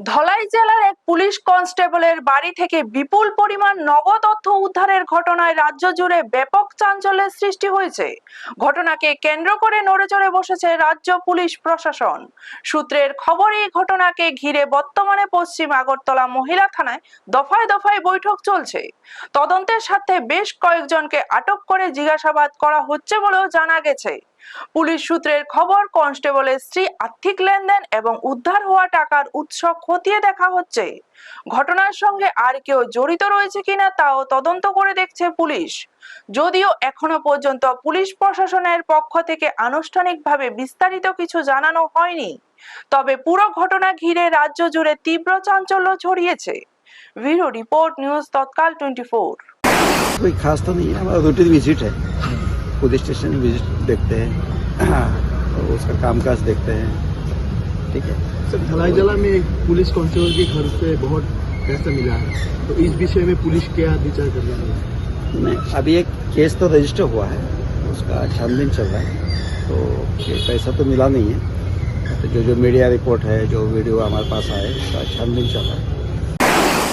ধলাই জেলার এক পুলিশ কনস্টেবলের বাড়ি থেকে বিপুল পরিমাণ নগদ অর্থ উদ্ধারের ঘটনায় রাজ্য জুড়ে ব্যাপক চাঞ্চল্যের সৃষ্টি হয়েছে। ঘটনাকে কেন্দ্র করে নড়েচড়ে বসেছে রাজ্য পুলিশ প্রশাসন। সূত্রের খবর, এই ঘটনাকে ঘিরে বর্তমানে পশ্চিম আগরতলা মহিলা থানায় দফায় দফায় বৈঠক চলছে। তদন্তের সাথে বেশ কয়েকজনকে আটক করে জিজ্ঞাসাবাদ করা হচ্ছে বলেও জানা গেছে। পুলিশ সূত্রের খবর, কনস্টেবলের স্ত্রী আর্থিক লেনদেন এবং উদ্ধার হওয়া টাকার উৎস খতিয়ে দেখা হচ্ছে। ঘটনার সঙ্গে আর কেউ জড়িত রয়েছে কিনা তাও তদন্ত করে দেখছে পুলিশ। যদিও এখনো পর্যন্ত পুলিশ প্রশাসনের পক্ষ থেকে আনুষ্ঠানিকভাবে বিস্তারিত কিছু জানানো হয়নি, তবে পুরো ঘটনা ঘিরে রাজ্য জুড়ে তীব্র চাঞ্চল্য ছড়িয়েছে। ব্যুরো রিपोर्ट, न्यूज तत्काल 24। कोई खास तो नहीं है, हमारा रूटीन विजिट है। पुलिस स्टेशन विजिट देखते हैं और उसका कामकाज देखते हैं। ठीक है सर, धलाई जिला में एक पुलिस कांस्टेबल के घर से बहुत पैसा मिला है, तो इस विषय में पुलिस क्या विचार कर रही है? नहीं, अभी एक केस तो रजिस्टर हुआ है, उसका छानबीन चल रहा है, तो ये पैसा तो मिला नहीं है। तो जो मीडिया रिपोर्ट है, जो वीडियो हमारे पास आए, उसका छानबीन चल रहा है।